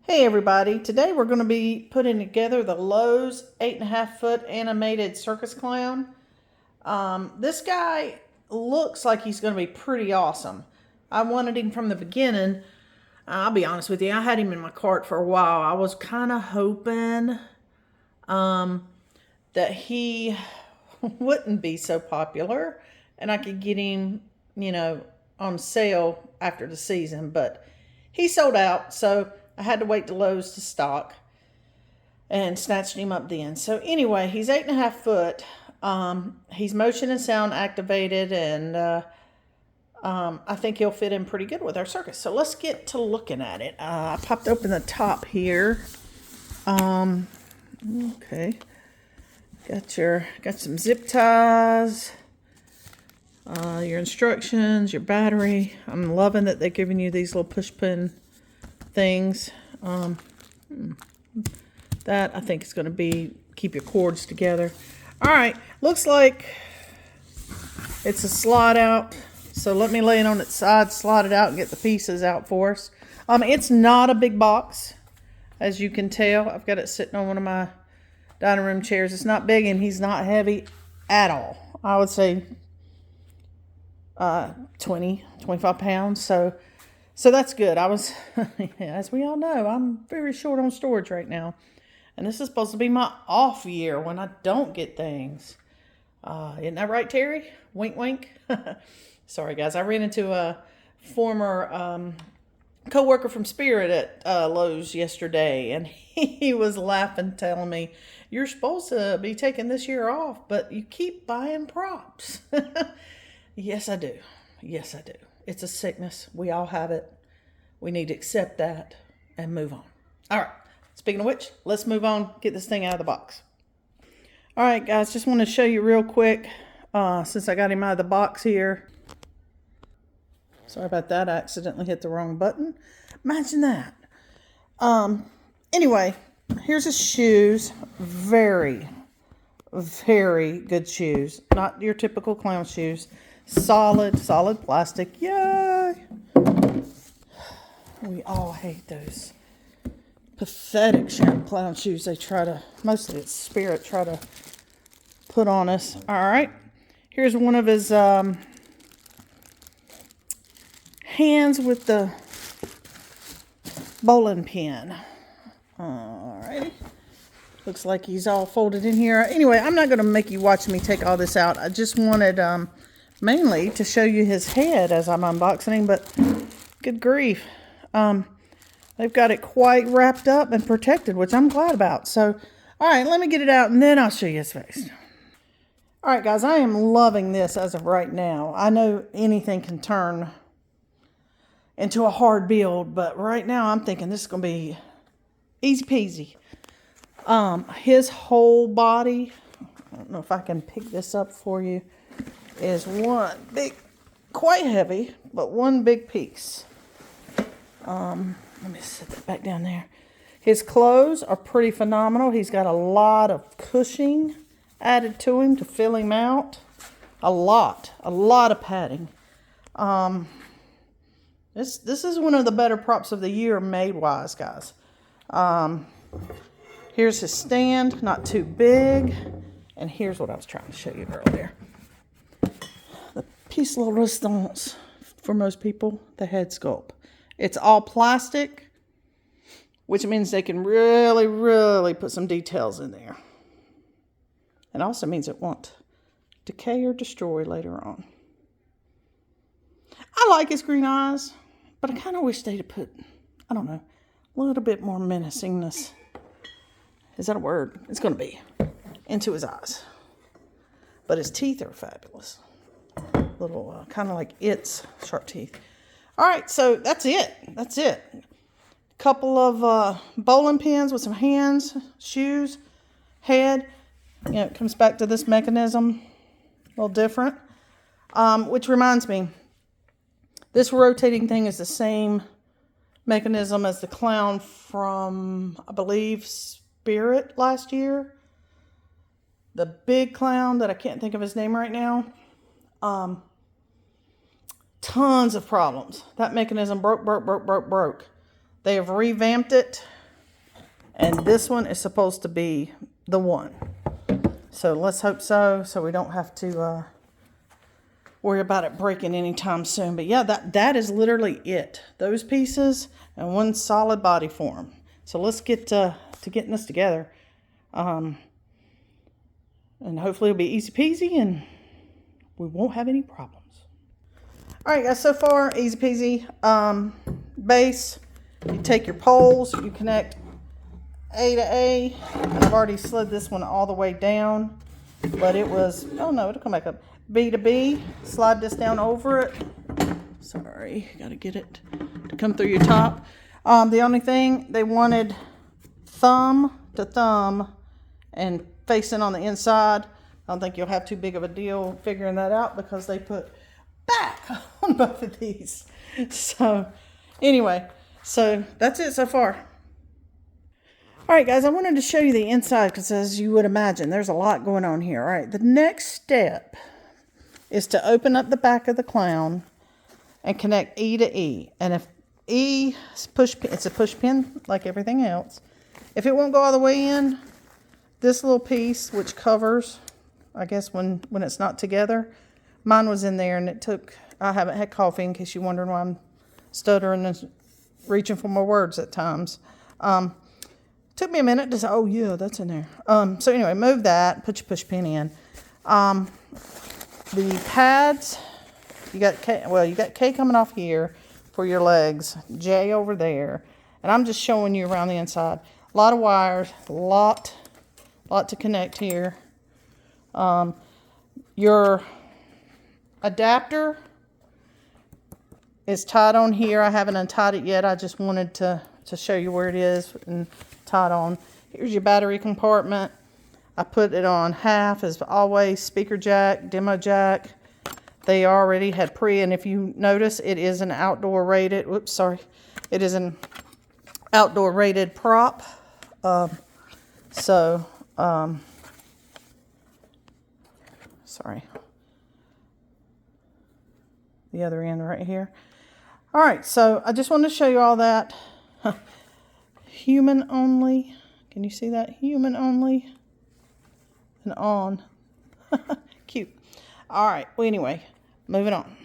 Hey everybody, today we're going to be putting together the Lowe's 8.5-foot animated circus clown. This guy looks like he's going to be pretty awesome. I wanted him from the beginning. I'll be honest with you, I had him in my cart for a while. I was kind of hoping that he wouldn't be so popular and I could get him, on sale after the season, but he sold out, so I had to wait to Lowe's to stock and snatched him up then. So anyway, he's 8.5 foot. He's motion and sound activated, and I think he'll fit in pretty good with our circus. So let's get to looking at it. I popped open the top here. Okay. Got some zip ties. Your instructions, your battery. I'm loving that they're giving you these little push pin things. That I think is going to be keep your cords together. All right, looks like it's a slide out. So let me lay it on its side, slide it out, and get the pieces out for us. It's not a big box, as you can tell. I've got it sitting on one of my dining room chairs. It's not big, and he's not heavy at all. I would say 25 pounds. So that's good. As we all know, I'm very short on storage right now. And this is supposed to be my off year when I don't get things. Isn't that right, Terry? Wink, wink. Sorry, guys. I ran into a former co-worker from Spirit at Lowe's yesterday, and he was laughing, telling me, "You're supposed to be taking this year off, but you keep buying props." Yes, I do. Yes, I do. It's a sickness. We all have it. We need to accept that and move on. All right. Speaking of which, let's move on. Get this thing out of the box. All right, guys. Just want to show you real quick, since I got him out of the box here. Sorry about that. I accidentally hit the wrong button. Imagine that. Anyway, here's his shoes. Very, very good shoes. Not your typical clown shoes. Solid plastic. Yay! We all hate those pathetic clown shoes mostly it's Spirit, try to put on us. All right. Here's one of his hands with the bowling pin. All righty. Looks like he's all folded in here. Anyway, I'm not going to make you watch me take all this out. I just wanted mainly to show you his head as I'm unboxing him, but good grief. They've got it quite wrapped up and protected, which I'm glad about. So, all right, let me get it out and then I'll show you his face. All right, guys, I am loving this as of right now. I know anything can turn into a hard build, but right now I'm thinking this is going to be easy peasy. His whole body, I don't know if I can pick this up for you, is one big, quite heavy, but one big piece. Let me set that back down there. His clothes are pretty phenomenal. He's got a lot of cushioning added to him to fill him out. A lot of padding. This is one of the better props of the year made-wise, guys. Here's his stand, not too big. And here's what I was trying to show you earlier. The piece de resistance for most people, the head sculpt. It's all plastic, which means they can really, really put some details in there. It also means it won't decay or destroy later on. I like his green eyes, but I kind of wish they'd have put, I don't know, a little bit more menacingness. Is that a word? It's going to be. Into his eyes. But his teeth are fabulous. Little, kind of like its sharp teeth. All right, so that's it. Couple of bowling pins with some hands, shoes, head. It comes back to this mechanism, a little different. Which reminds me, this rotating thing is the same mechanism as the clown from, I believe, Spirit last year. The big clown that I can't think of his name right now. Tons of problems. That mechanism broke. They have revamped it And this one is supposed to be the one. So let's hope so we don't have to worry about it breaking anytime soon. But yeah, that is literally it. Those pieces and one solid body form. So let's get to getting this together. And hopefully it'll be easy peasy and we won't have any problems. All right, guys, so far, easy peasy. Base, you take your poles, you connect A to A. And I've already slid this one all the way down, but it was, oh no, it'll come back up. B to B, slide this down over it. Sorry, got to get it to come through your top. The only thing, they wanted thumb to thumb and facing on the inside. I don't think you'll have too big of a deal figuring that out because they put back on both of these. So anyway, so that's it so far. All right, guys, I wanted to show you the inside because, as you would imagine, there's a lot going on here. All right, the next step is to open up the back of the clown and connect E to E. And if E is it's a push pin like everything else. If it won't go all the way in, this little piece, which covers, I guess when it's not together, mine was in there and it took, I haven't had coffee in case you're wondering why I'm stuttering and reaching for my words at times. Took me a minute to say, oh yeah, that's in there. So anyway, move that, put your push pin in. The pads, you got K coming off here for your legs, J over there. And I'm just showing you around the inside. A lot of wires, lot to connect here. Your adapter is tied on here. I haven't untied it yet. I just wanted to show you where it is and tied on. Here's your battery compartment. I put it on half as always. Speaker jack, demo jack. They already had and if you notice, it is an outdoor rated, it is an outdoor rated prop. Sorry. The other end right here. All right, so I just wanted to show you all that. Human only. Can you see that? Human only. And on. Cute. All right, well, anyway, moving on.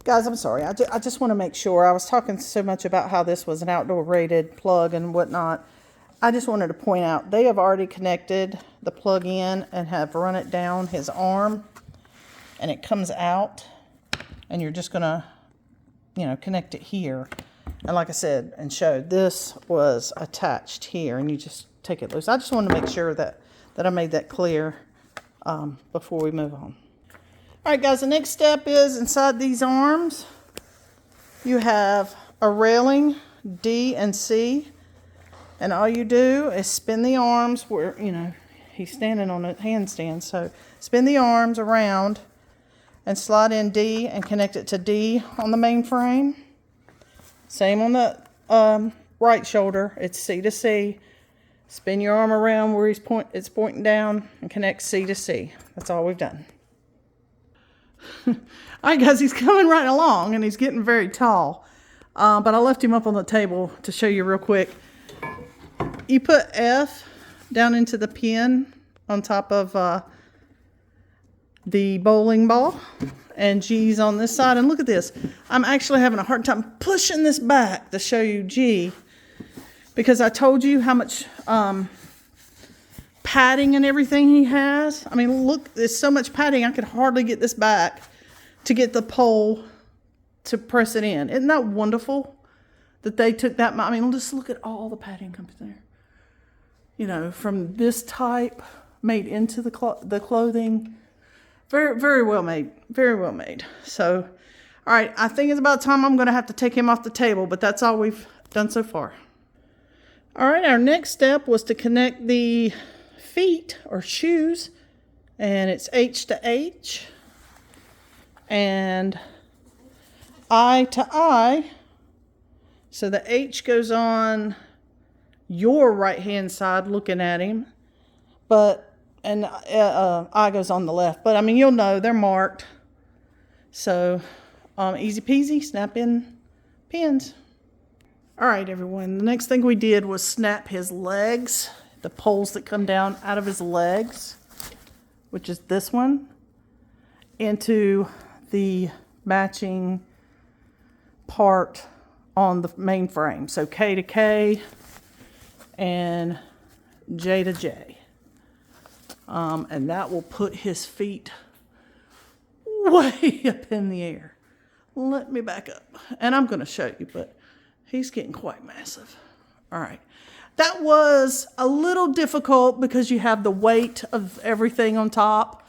Guys, I'm sorry. I just want to make sure. I was talking so much about how this was an outdoor rated plug and whatnot. I just wanted to point out they have already connected the plug in and have run it down his arm. And it comes out. And you're just going to, connect it here. And like I said and showed, this was attached here. And you just take it loose. I just wanted to make sure that I made that clear before we move on. All right, guys, the next step is inside these arms, you have a railing, D and C. And all you do is spin the arms where, he's standing on a handstand. So spin the arms around and slide in D and connect it to D on the main frame. Same on the right shoulder. It's C to C. Spin your arm around where it's pointing down and connect C to C. That's all we've done. All right, guys, he's coming right along and he's getting very tall. But I left him up on the table to show you real quick. You put F down into the pin on top of the bowling ball and G's on this side. And look at this. I'm actually having a hard time pushing this back to show you G because I told you how much padding and everything he has. I mean, look, there's so much padding, I could hardly get this back to get the pole to press it in. Isn't that wonderful that they took that? I mean, just look at all the padding comes there. From this type made into the clothing. Very, very well made. Very well made. So, all right, I think it's about time I'm going to have to take him off the table, but that's all we've done so far. All right, our next step was to connect the feet or shoes, and it's H to H and I to I. So the H goes on your right hand side looking at him, and I goes on the left. But I mean, you'll know they're marked. So easy peasy, snap in pins. All right, everyone. The next thing we did was snap his legs, the poles that come down out of his legs, which is this one, into the matching part on the main frame. So K to K and J to J. And that will put his feet way up in the air. Let me back up. And I'm going to show you, but he's getting quite massive. All right. That was a little difficult because you have the weight of everything on top.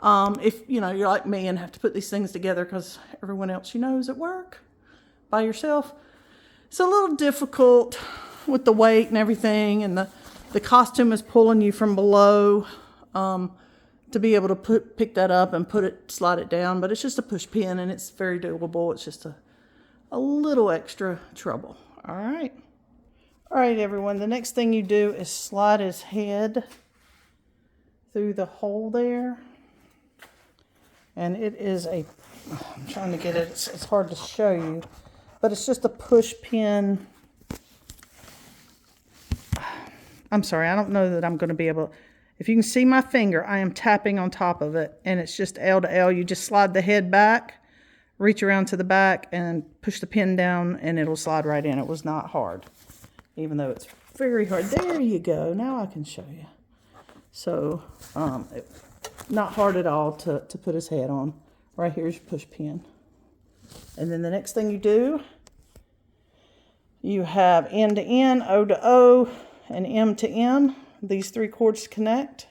If, you know, you're like me and have to put these things together because everyone else you know is at work by yourself. It's a little difficult with the weight and everything, and the costume is pulling you from below to be able to pick that up and slide it down. But it's just a push pin and it's very doable. It's just a little extra trouble. All right. All right, everyone. The next thing you do is slide his head through the hole there. And it is I'm trying to get it, it's hard to show you, but it's just a push pin. I'm sorry, I don't know that I'm going to be able, if you can see my finger, I am tapping on top of it, and it's just L to L. You just slide the head back, reach around to the back, and push the pin down, and it'll slide right in. It was not hard, even though it's very hard. There you go. Now I can show you. So, not hard at all to put his head on. Right here's your push pin. And then the next thing you do, you have N to N, O to O, and M to M. These three cords connect.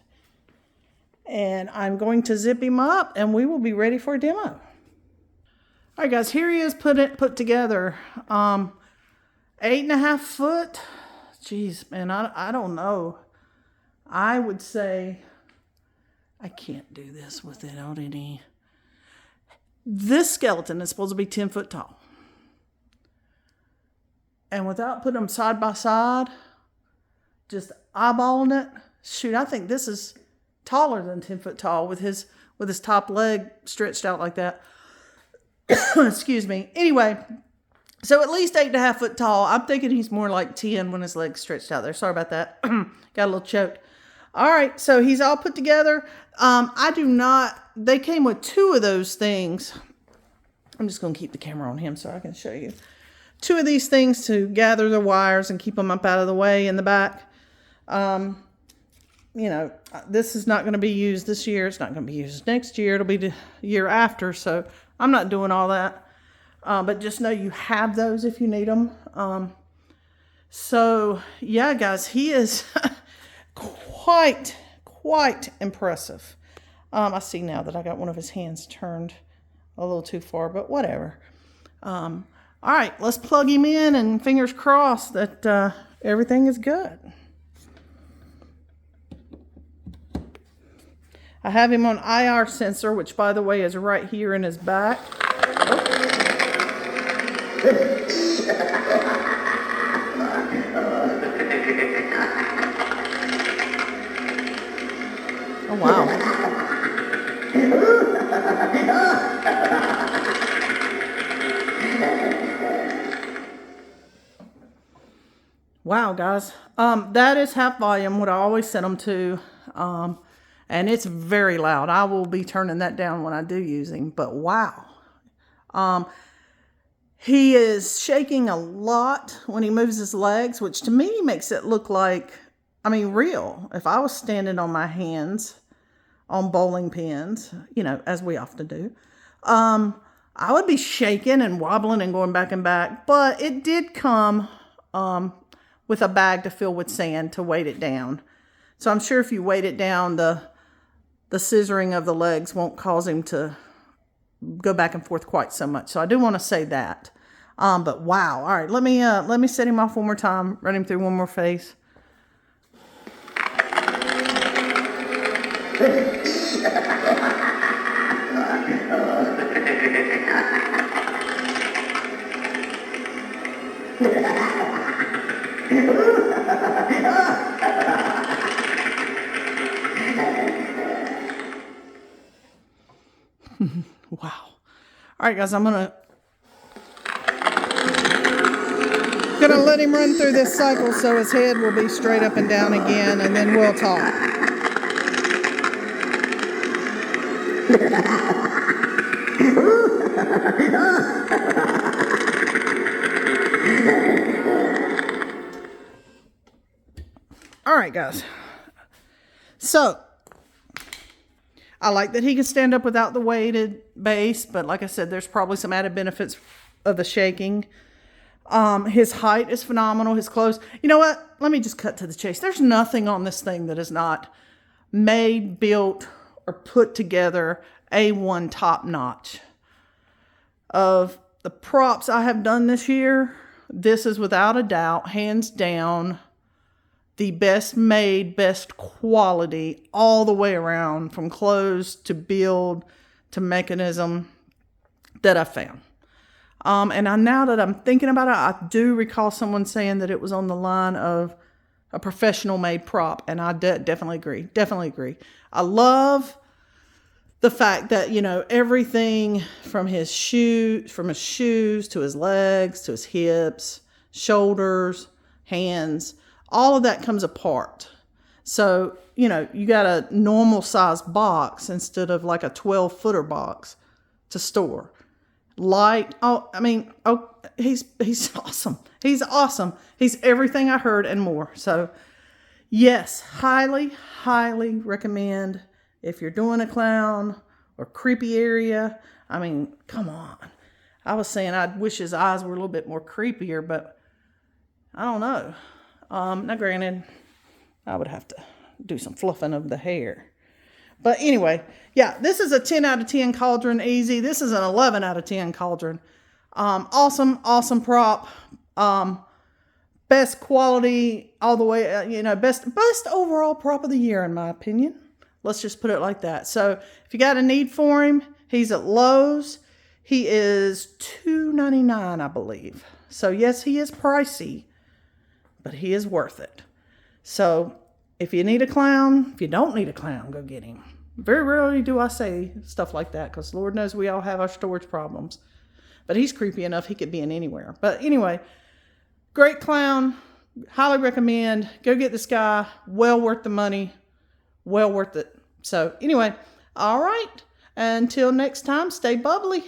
And I'm going to zip him up and we will be ready for a demo. All right, guys, here he is put together. 8.5 foot. Jeez, man, I don't know. I would say I can't do this without any. This skeleton is supposed to be 10 foot tall. And without putting them side by side, just eyeballing it, shoot, I think this is taller than 10 foot tall with his top leg stretched out like that. Excuse me. Anyway, so at least 8.5 foot tall. I'm thinking he's more like 10 when his legs stretched out there. Sorry about that. Got a little choked. All right, so he's all put together. They came with 2 of those things. I'm just going to keep the camera on him so I can show you. 2 of these things to gather the wires and keep them up out of the way in the back. You know, this is not going to be used this year. It's not going to be used next year. It'll be the year after, so I'm not doing all that. But just know you have those if you need them. So, yeah, guys, he is quite impressive. I see now that I got one of his hands turned a little too far, but whatever. All right, let's plug him in and fingers crossed that everything is good. I have him on IR sensor, which, by the way, is right here in his back. Oh, wow. Wow, guys. That is half volume, what I always set them to. And it's very loud. I will be turning that down when I do use him. But wow. He is shaking a lot when he moves his legs, which to me makes it look like, I mean, real. If I was standing on my hands on bowling pins, you know, as we often do, I would be shaking and wobbling and going back and back. But it did come with a bag to fill with sand to weight it down. So I'm sure if you weight it down, the scissoring of the legs won't cause him to go back and forth quite so much. So I do want to say that. But wow. All right, let me set him off one more time, run him through one more phase. Wow. All right, guys, I'm going to going to let him run through this cycle so his head will be straight up and down again, and then we'll talk. All right, guys. So, I like that he can stand up without the weighted base, but like I said, there's probably some added benefits of the shaking. His height is phenomenal. His clothes. You know what? Let me just cut to the chase. There's nothing on this thing that is not made, built, or put together A1 top notch. Of the props I have done this year, this is without a doubt, hands down, the best made, best quality all the way around, from clothes to build to mechanism, that I found. And now that I'm thinking about it, I do recall someone saying that it was on the line of a professional made prop, and I definitely agree. Definitely agree. I love the fact that, you know, everything from his shoes to his legs to his hips, shoulders, hands, all of that comes apart. So, you know, you got a normal size box instead of like a 12-footer box to store. He's awesome. He's awesome. He's everything I heard and more. So, yes, highly, highly recommend if you're doing a clown or creepy area. I mean, come on. I was saying I wish his eyes were a little bit more creepier, but I don't know. Now, granted, I would have to do some fluffing of the hair. But anyway, yeah, this is a 10 out of 10 cauldron easy. This is an 11 out of 10 cauldron. Awesome prop. Best quality all the way, best overall prop of the year, in my opinion. Let's just put it like that. So if you got a need for him, he's at Lowe's. He is $2.99, I believe. So yes, he is pricey, but he is worth it. So if you need a clown, if you don't need a clown, go get him. Very rarely do I say stuff like that, because Lord knows we all have our storage problems. But he's creepy enough, he could be in anywhere. But anyway, great clown. Highly recommend. Go get this guy. Well worth the money. Well worth it. So anyway, all right. Until next time, stay bubbly.